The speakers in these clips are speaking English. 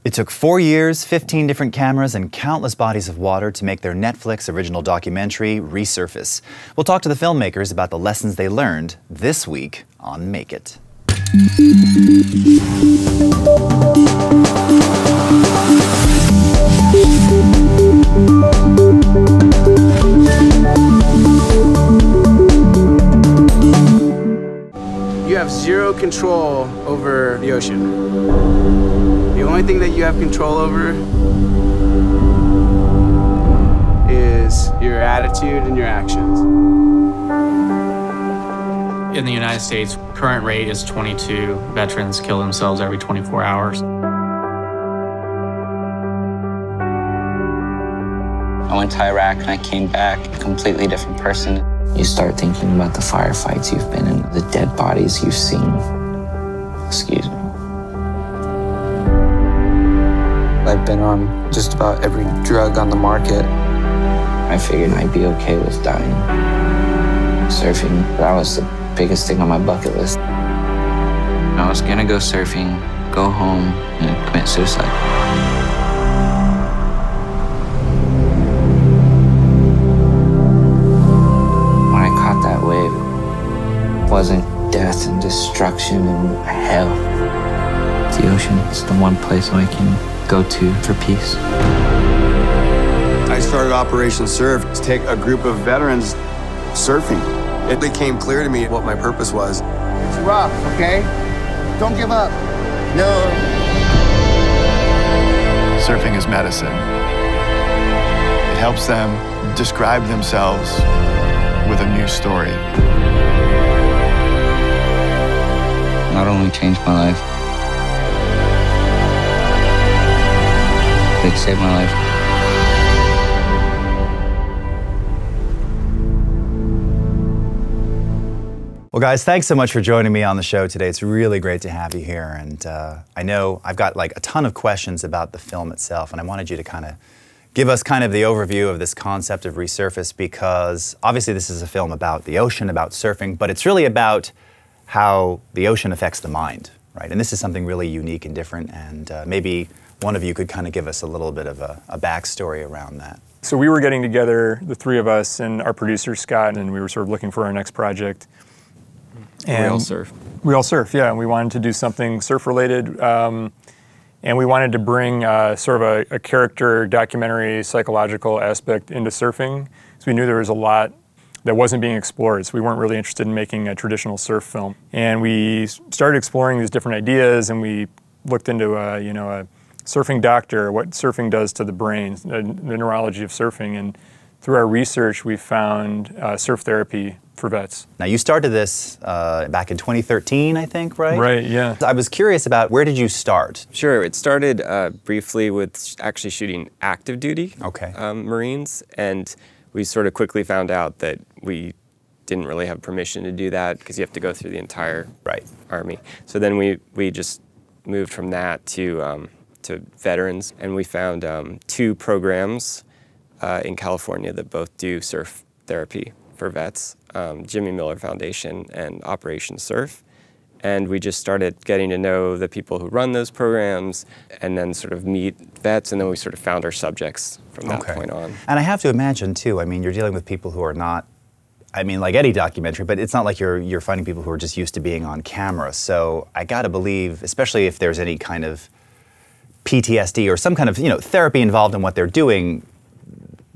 It took 4 years, 15 different cameras, and countless bodies of water to make their Netflix original documentary, Resurface. We'll talk to the filmmakers about the lessons they learned this week on Make It. You have zero control over the ocean. The only thing that you have control over is your attitude and your actions. In the United States, current rate is 22 veterans kill themselves every 24 hours. I went to Iraq and I came back a completely different person. You start thinking about the firefights you've been in, the dead bodies you've seen. Excuse me. I've been on just about every drug on the market. I figured I'd be okay with dying. Surfing, that was the biggest thing on my bucket list. I was gonna go surfing, go home, and commit suicide. When I caught that wave, it wasn't death and destruction and hell. The ocean is the one place I can go to for peace. I started Operation Surf to take a group of veterans surfing. It became clear to me what my purpose was. It's rough, okay? Don't give up. No. Surfing is medicine. It helps them describe themselves with a new story. Not only changed my life, it saved my life. Well, guys, thanks so much for joining me on the show today. It's really great to have you here. And I know I've got like a ton of questions about the film itself, and I wanted you to kind of give us kind of the overview of this concept of Resurface, because obviously this is a film about the ocean, about surfing, but it's really about how the ocean affects the mind, right? And this is something really unique and different, and maybe one of you could kind of give us a little bit of a backstory around that. So we were getting together, the three of us and our producer, Scott, and we were sort of looking for our next project. And we all surf. We all surf, yeah. And we wanted to do something surf-related. And we wanted to bring sort of a character, documentary, psychological aspect into surfing. So we knew there was a lot that wasn't being explored. So we weren't really interested in making a traditional surf film. And we started exploring these different ideas, and we looked into a surfing doctor, what surfing does to the brain, the neurology of surfing. And through our research, we found surf therapy for vets. Now, you started this back in 2013, I think, right? Right, yeah. I was curious about, where did you start? Sure, it started briefly with actually shooting active duty Marines, and we sort of quickly found out that we didn't really have permission to do that because you have to go through the entire Army. So then we just moved from that to veterans, and we found 2 programs in California that both do surf therapy for vets, Jimmy Miller Foundation and Operation Surf. And we just started getting to know the people who run those programs and then sort of meet vets, and then we sort of found our subjects from that point on. And I have to imagine too, I mean, you're dealing with people who are not, I mean, like any documentary, but it's not like you're finding people who are just used to being on camera. So I gotta believe, especially if there's any kind of PTSD or some kind of therapy involved in what they're doing,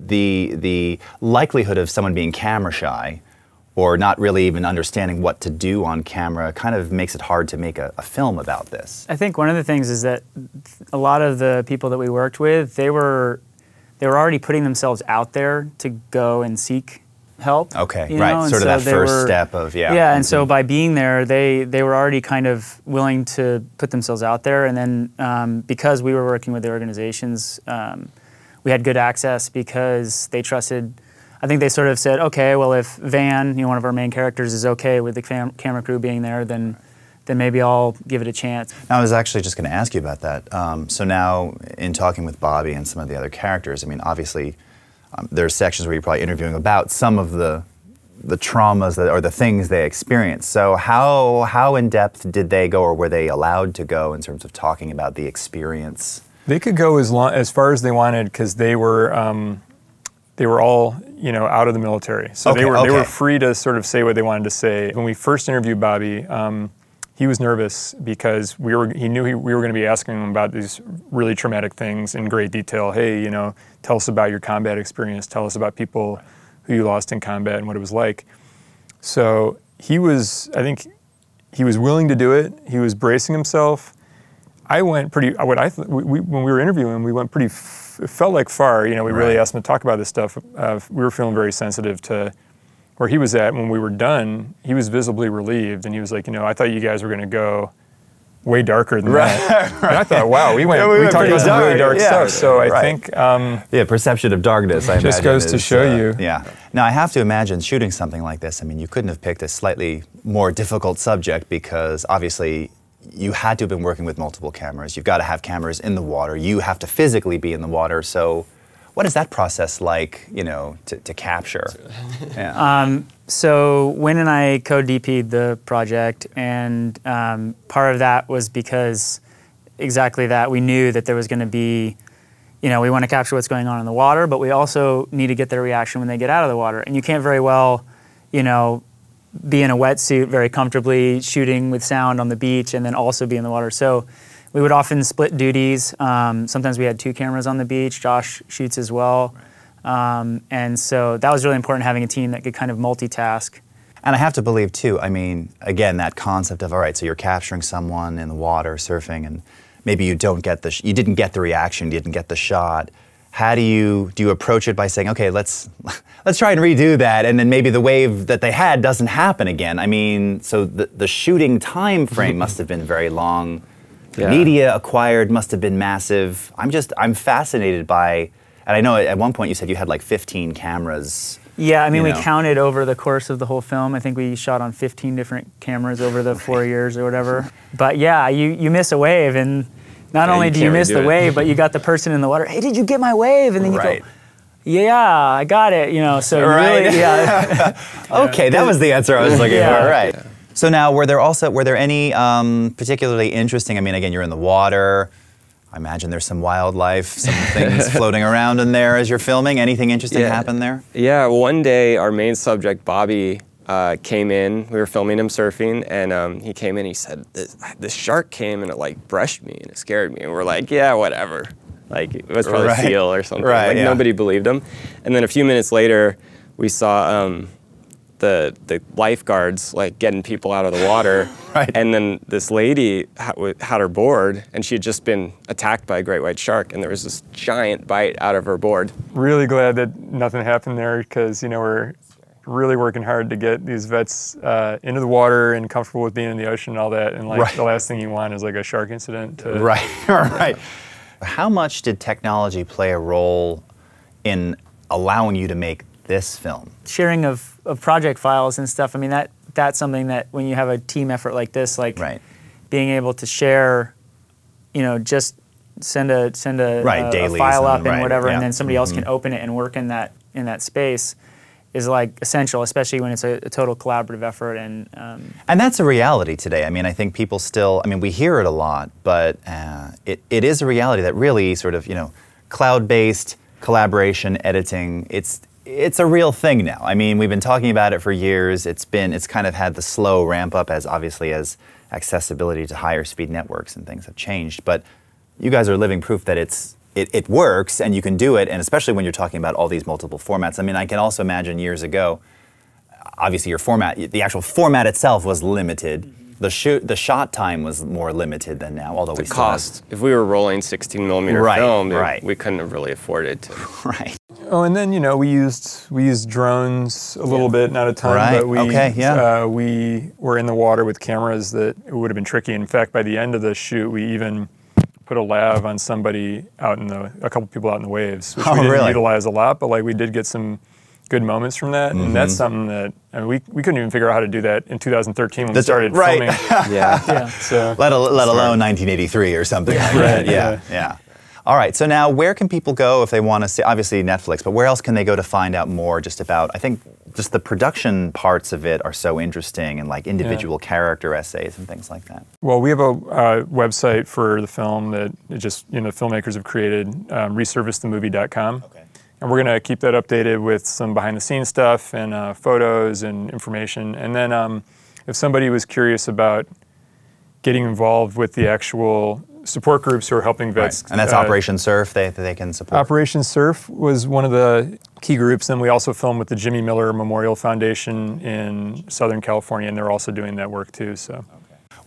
the likelihood of someone being camera shy or not really even understanding what to do on camera kind of makes it hard to make a film about this. I think one of the things is that a lot of the people that we worked with, they were already putting themselves out there to go and seek help. Okay, right, sort of that first step of, Yeah, and so by being there, they were already kind of willing to put themselves out there, and then because we were working with the organizations, we had good access because they trusted. I think they sort of said, okay, well, if Van, one of our main characters, is okay with the camera crew being there, then maybe I'll give it a chance. Now, I was actually just going to ask you about that. So now, in talking with Bobby and some of the other characters, I mean, obviously, there's sections where you're probably interviewing about some of the traumas or the things they experienced. So how in depth did they go, or were they allowed to go in terms of talking about the experience They could go as far as they wanted because they were all, you know, out of the military. So they were free to sort of say what they wanted to say. When we first interviewed Bobby, he was nervous because he knew we were going to be asking him about these really traumatic things in great detail. Hey, you know, tell us about your combat experience. Tell us about people who you lost in combat and what it was like. So I think he was willing to do it. He was bracing himself. I went pretty, when we were interviewing him, we went pretty, it felt like far, you know, we really asked him to talk about this stuff. We were feeling very sensitive to where he was at. When we were done, he was visibly relieved, and he was like, you know, I thought you guys were going to go way darker than that. And I thought, wow, we talked about some really dark stuff. So I think... perception of darkness, I just imagine, goes to show you. Yeah. Now, I have to imagine shooting something like this, I mean, you couldn't have picked a slightly more difficult subject because obviously you had to have been working with multiple cameras. You've got to have cameras in the water. You have to physically be in the water. So what is that process like, you know, to capture? Yeah. So Wynn and I co-DP'd the project, and part of that was because exactly that. We knew that there was going to be, you know, we want to capture what's going on in the water, but we also need to get their reaction when they get out of the water. And you can't very well, you know, be in a wetsuit very comfortably shooting with sound on the beach and then also be in the water. So we would often split duties. Sometimes we had 2 cameras on the beach. Josh shoots as well. And so that was really important, having a team that could kind of multitask. And I have to believe too, I mean, again, that concept of, all right, so you're capturing someone in the water surfing and maybe you didn't get the reaction, you didn't get the shot. How do you approach it by saying, okay, let's try and redo that, and then maybe the wave that they had doesn't happen again? I mean, so the shooting time frame must have been very long. The media acquired must have been massive. I'm fascinated by, and I know at one point you said you had like 15 cameras. Yeah, I mean, we counted over the course of the whole film. I think we shot on 15 different cameras over the 4 years or whatever. But yeah, you miss a wave, and not only do you miss the wave, but you got the person in the water. Hey, did you get my wave? And then you go, yeah, I got it. You know, so really, yeah. Okay, that was the answer I was looking for. Right. So now, were there any particularly interesting? I mean, again, you're in the water. I imagine there's some wildlife, some things floating around in there as you're filming. Anything interesting happen there? Yeah. One day, our main subject, Bobby, came in. We were filming him surfing, and he came in. He said, "This shark came and it like brushed me and it scared me." And we're like, "Yeah, whatever." Like it was probably a seal or something. Like nobody believed him. And then a few minutes later, we saw the lifeguards like getting people out of the water. And then this lady had her board, and she had just been attacked by a great white shark, and there was this giant bite out of her board. Really glad that nothing happened there, because you know we're really working hard to get these vets into the water and comfortable with being in the ocean and all that, and like the last thing you want is like a shark incident. To How much did technology play a role in allowing you to make this film? Sharing of project files and stuff. I mean, that's something that when you have a team effort like this, like being able to share, you know, just send a file up and whatever, and then somebody else can open it and work in that space is like essential, especially when it's a total collaborative effort. And that's a reality today. I mean, I think people still, I mean, we hear it a lot, but it is a reality that really sort of, you know, cloud-based collaboration, editing, it's a real thing now. I mean, we've been talking about it for years. It's kind of had the slow ramp up as accessibility to higher speed networks and things have changed. But you guys are living proof that it works and you can do it, and especially when you're talking about all these multiple formats. I mean, I can also imagine years ago, obviously your format, the actual format itself was limited. The shot time was more limited than now, although the cost. If we were rolling 16mm film, we couldn't have really afforded to. Oh, and then, you know, we used drones a little bit, not a ton, but we were in the water with cameras that it would have been tricky. In fact, by the end of the shoot, we even put a lav on somebody a couple people out in the waves, which we didn't utilize a lot, but like we did get some good moments from that, and that's something that, I mean, we couldn't even figure out how to do that in 2013 when we started filming. So let alone 1983 or something like that. All right, so now where can people go if they want to see, obviously Netflix, but where else can they go to find out more just about, I think just the production parts of it are so interesting, and like individual character essays and things like that. Well, we have a website for the film that just, filmmakers have created, resurfacethemovie.com. Okay. And we're going to keep that updated with some behind-the-scenes stuff and photos and information. And then if somebody was curious about getting involved with the actual support groups who are helping vets. Right. And that's Operation Surf they can support? Operation Surf was one of the key groups. And we also filmed with the Jimmy Miller Memorial Foundation in Southern California, and they're also doing that work too. So. Okay.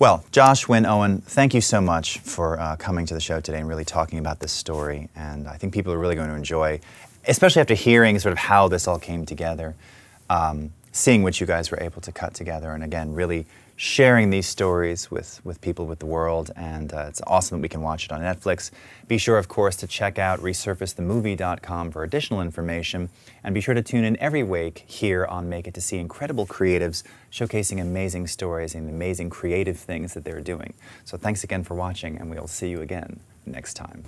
Well, Josh, Wynn, Owen, thank you so much for coming to the show today and really talking about this story. And I think people are really going to enjoy, especially after hearing sort of how this all came together, seeing what you guys were able to cut together, and again, really sharing these stories with people, with the world, and it's awesome that we can watch it on Netflix. Be sure, of course, to check out resurfacethemovie.com for additional information, and be sure to tune in every week here on Make It to see incredible creatives showcasing amazing stories and amazing creative things that they're doing. So thanks again for watching, and we'll see you again next time.